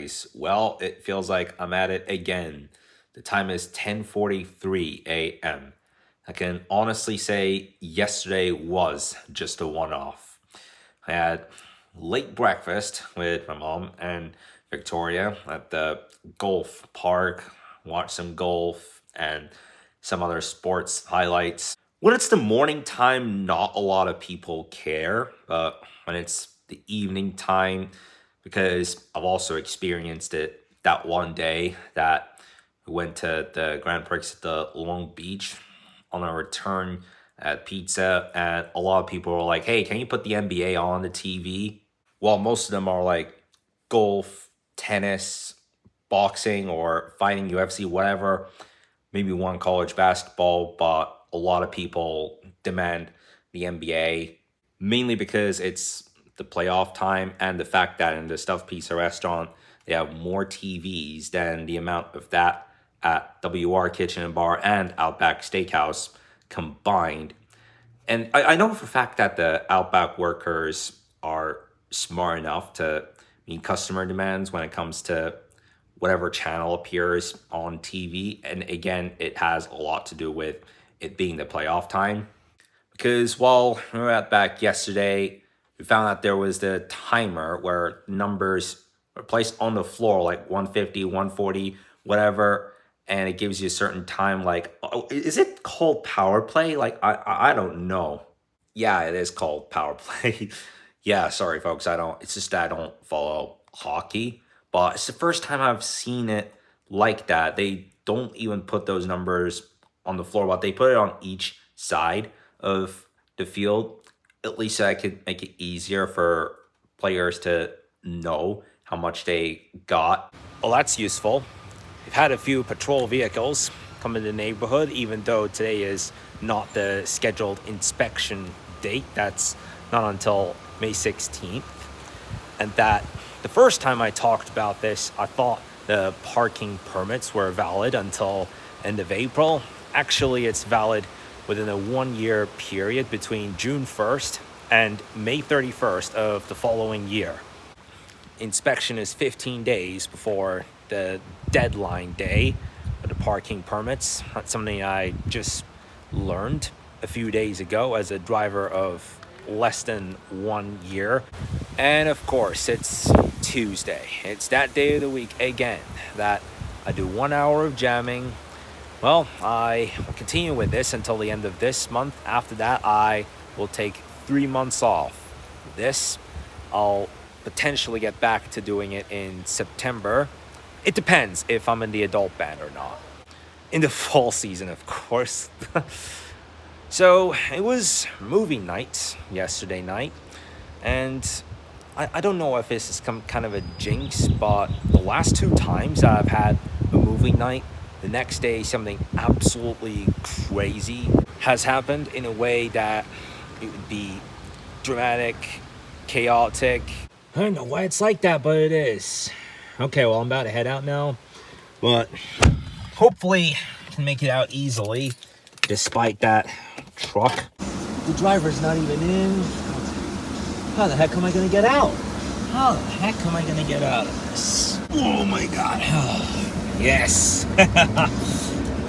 guys. Well, it feels like I'm at it again. The time is 10:43 a.m. I can honestly say yesterday was just a one-off. I had late breakfast with my mom and Victoria at the golf park, watched some golf and some other sports highlights. When it's the morning time, not a lot of people care, but when it's the evening time, because I've also experienced it that one day that we went to the Grand Prix at the Long Beach on our return at pizza, and a lot of people were like, "Hey, can you put the NBA on the TV?" Well, most of them are like golf, tennis, boxing, or fighting, UFC, whatever. Maybe one college basketball, but a lot of people demand the NBA mainly because it's the playoff time and the fact that in the Stuffed Pizza restaurant they have more TVs than the amount of that at WR Kitchen and Bar and Outback Steakhouse combined. And I know for a fact that the Outback workers are smart enough to meet customer demands when it comes to whatever channel appears on TV. And again, it has a lot to do with it being the playoff time. Because while we were at back yesterday, we found out there was the timer where numbers are placed on the floor, like 150, 140, whatever, and it gives you a certain time. Like, oh, is it called power play? Like, I don't know. Yeah, it is called power play. Yeah, sorry, folks. I don't. It's just that I don't follow hockey, but it's the first time I've seen it like that. They don't even put those numbers on the floor, but they put it on each side of the field, at least so I could make it easier for players to know how much they got. Well, that's useful. We've had a few patrol vehicles come in the neighborhood, even though today is not the scheduled inspection date. That's not until May 16th. And that the first time I talked about this, I thought the parking permits were valid until end of April. Actually, it's valid within a 1-year period between June 1st and May 31st of the following year. Inspection is 15 days before the deadline day for the parking permits. That's something I just learned a few days ago as a driver of less than 1 year. And of course, it's Tuesday. It's that day of the week again that I do 1 hour of jamming. Well, I will continue with this until the end of this month. After that, I will take 3 months off. This, I'll potentially get back to doing it in September. It depends if I'm in the adult band or not. In the fall season, of course. So, it was movie night yesterday night. And I don't know if this is kind of a jinx, but the last 2 times I've had a movie night, the next day something absolutely crazy has happened in a way that it would be dramatic, chaotic. I don't know why it's like that, but it is. Okay, well, I'm about to head out now, but hopefully I can make it out easily despite that truck. The driver's not even in. How the heck am I gonna get out? How the heck am I gonna get out of this? Oh my god. Yes.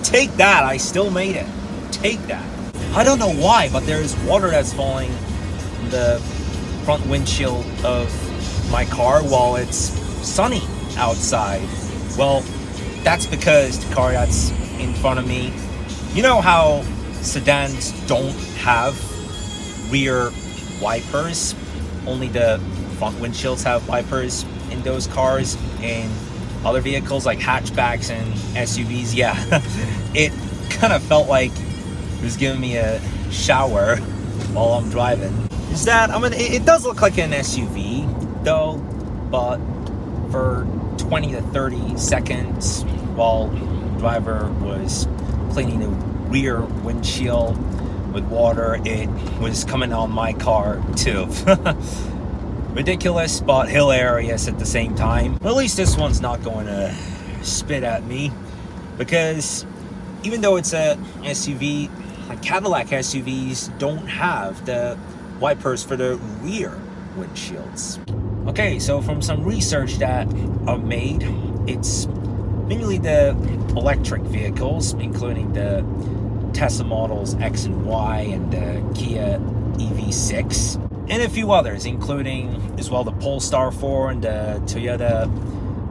Take that. I still made it. Take that. I don't know why, but there's water that's falling from the front windshield of my car while it's sunny outside. Well, that's because the car that's in front of me, you know how sedans don't have rear wipers? Only the front windshields have wipers in those cars. In other vehicles like hatchbacks and SUVs, yeah, it kind of felt like it was giving me a shower while I'm driving. Is that, it does look like an SUV though, but for 20 to 30 seconds while the driver was cleaning the rear windshield with water, it was coming on my car too. Ridiculous, but hilarious at the same time. At least this one's not going to spit at me, because even though it's a SUV, like Cadillac SUVs don't have the wipers for the rear windshields. Okay, so from some research that I've made, it's mainly the electric vehicles, including the Tesla Models X and Y and the Kia EV6, and a few others, including as well the Polestar 4 and the Toyota.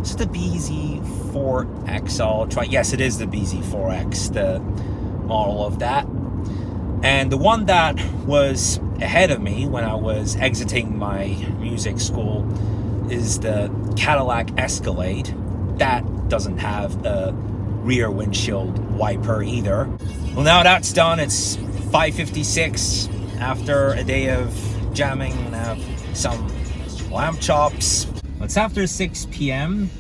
Is it the BZ4X? I'll try. Yes, it is the BZ4X, the model of that. And the one that was ahead of me when I was exiting my music school is the Cadillac Escalade. That doesn't have a rear windshield wiper either. Well, now that's done. It's 5:56 after a day of jamming, and I have some lamb chops. It's after 6 p.m.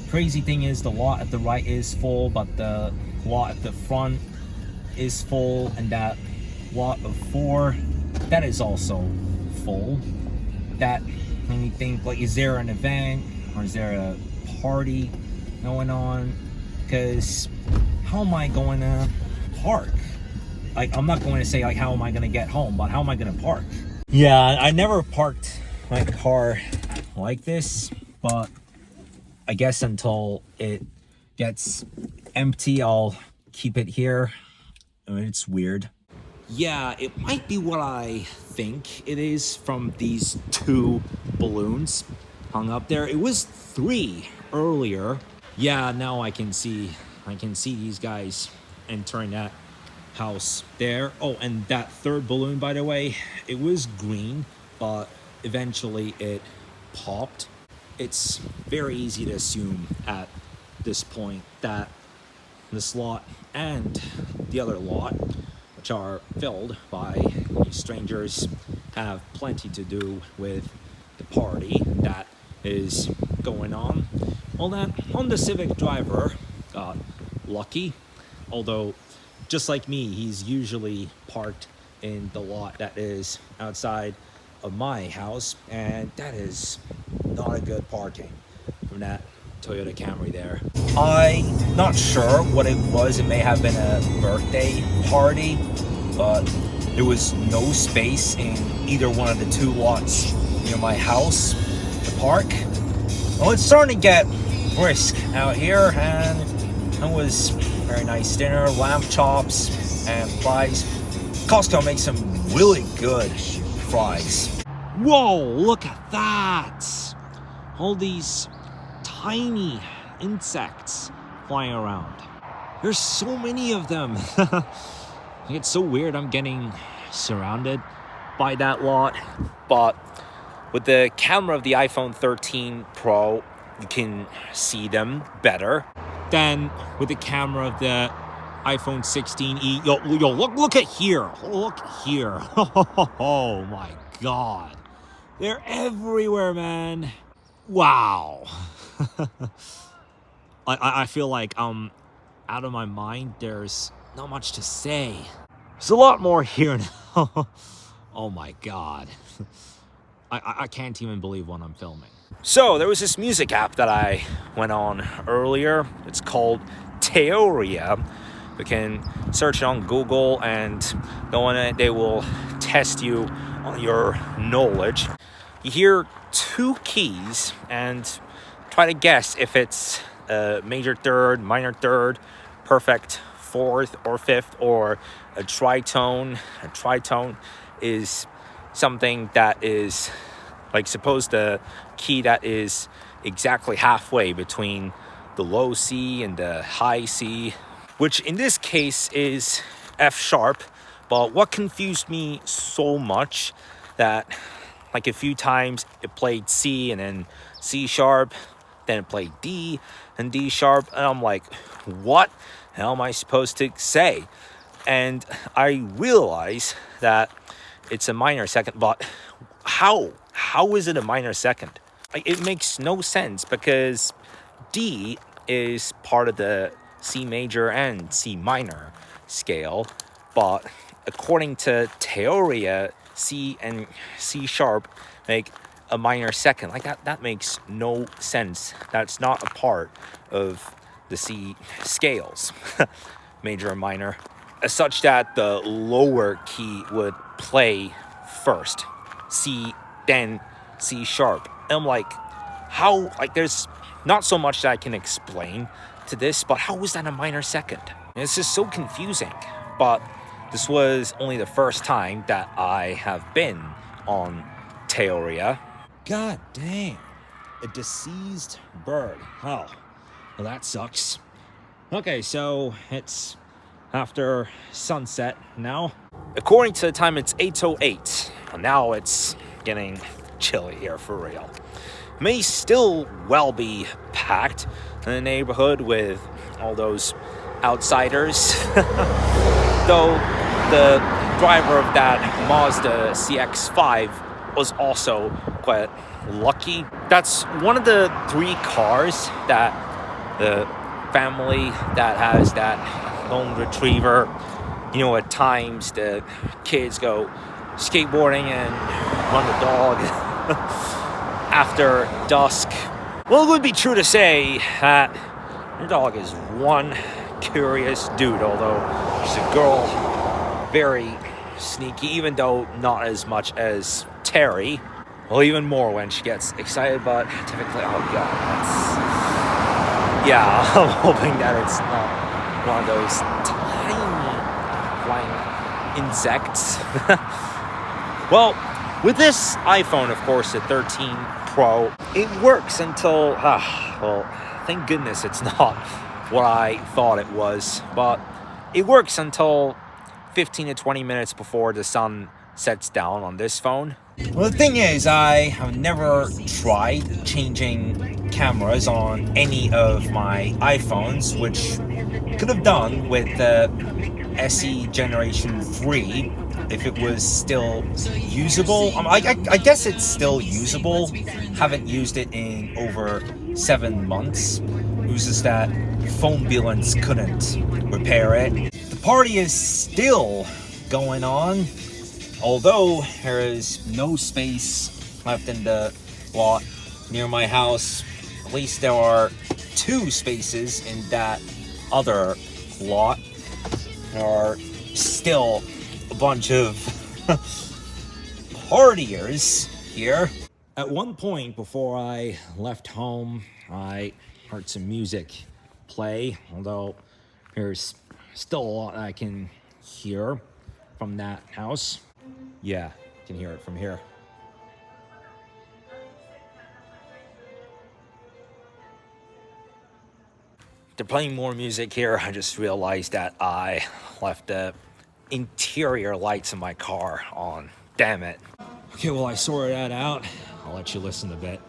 Crazy thing is the lot at the right is full, but the lot at the front is full, and that lot of 4, that is also full. That made me think, like, is there an event or is there a party going on? Because how am I going to park? Like, I'm not going to say, like, how am I going to get home, but how am I going to park? Yeah, I never parked my car like this, but I guess until it gets empty, I'll keep it here. I mean, it's weird. Yeah, it might be what I think it is from these 2 balloons hung up there. It was 3 earlier. Yeah, now I can see these guys entering that house there. Oh, and that 3rd balloon, by the way, it was green, but eventually it popped. It's very easy to assume at this point that this lot and the other lot, which are filled by these strangers, have plenty to do with the party that is going on. Well, that Honda Civic driver got lucky, although just like me, he's usually parked in the lot that is outside of my house, and that is not a good parking from that Toyota Camry there. I'm not sure what it was. It may have been a birthday party, but there was no space in either one of the 2 lots near my house to park. Well, it's starting to get brisk out here, and it was very nice dinner, lamb chops and fries. Costco makes some really good fries. Whoa, look at that! All these tiny insects flying around. There's so many of them. It's so weird. I'm getting surrounded by that lot, but with the camera of the iPhone 13 Pro, you can see them better than with the camera of the iPhone 16e. Yo, look at here. Look here. Oh my God. They're everywhere, man. Wow. I feel like I'm out of my mind. There's not much to say. There's a lot more here now. Oh my God. I can't even believe what I'm filming. So there was this music app that I went on earlier. It's called Theoria. You can search it on Google, and go on it. They will test you on your knowledge. You hear 2 keys and try to guess if it's a major third, minor third, perfect 4th or 5th, or a tritone. A tritone is something that is, like, suppose the key that is exactly halfway between the low C and the high C, which in this case is F sharp. But what confused me so much that, like, a few times it played C and then C sharp, then it played D and D sharp, and I'm like, what the hell am I supposed to say? And I realize that it's a minor second, but how is it a minor second? It makes no sense, because D is part of the C major and C minor scale, but according to Theoria, C and C sharp make a minor second. Like, that makes no sense. That's not a part of the C scales, major and minor, as such that the lower key would play first, C, then C sharp. And I'm like, how, like, there's not so much that I can explain to this, but how was that a minor second? And it's just so confusing. But this was only the first time that I have been on Theoria. God damn. A deceased bird. Oh, well, that sucks. Okay, so it's after sunset now. According to the time, it's 8:08. Now it's getting chilly here for real. May still well be packed in the neighborhood with all those outsiders. Though the driver of that Mazda CX-5 was also quite lucky. That's one of the 3 cars that the family that has that lone retriever, you know, at times the kids go skateboarding and run the dog after dusk. Well, it would be true to say that your dog is one curious dude, although she's a girl, very sneaky, even though not as much as Terry. Well, even more when she gets excited, but typically, oh god, that's... Yeah, I'm hoping that it's not one of those tiny flying insects. Well, with this iPhone, of course, the 13 Pro, it works until, well, thank goodness it's not what I thought it was, but it works until 15 to 20 minutes before the sun sets down on this phone. Well, the thing is, I have never tried changing cameras on any of my iPhones, which could have done with the SE Generation 3 if it was still usable. I guess it's still usable. Haven't used it in over 7 months. It was just that PhoneBilance couldn't repair it. The party is still going on, although there is no space left in the lot near my house. At least there are 2 spaces in that other lot. There are still a bunch of partiers here. At one point before I left home, I heard some music play, although there's still a lot I can hear from that house. Yeah, you can hear it from here. They're playing more music here. I just realized that I left the interior lights in my car on. Damn it. Okay, well, I sorted that out. I'll let you listen a bit.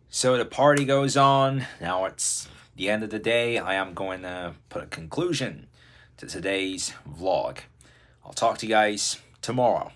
So the party goes on. Now it's the end of the day. I am going to put a conclusion to today's vlog. I'll talk to you guys tomorrow.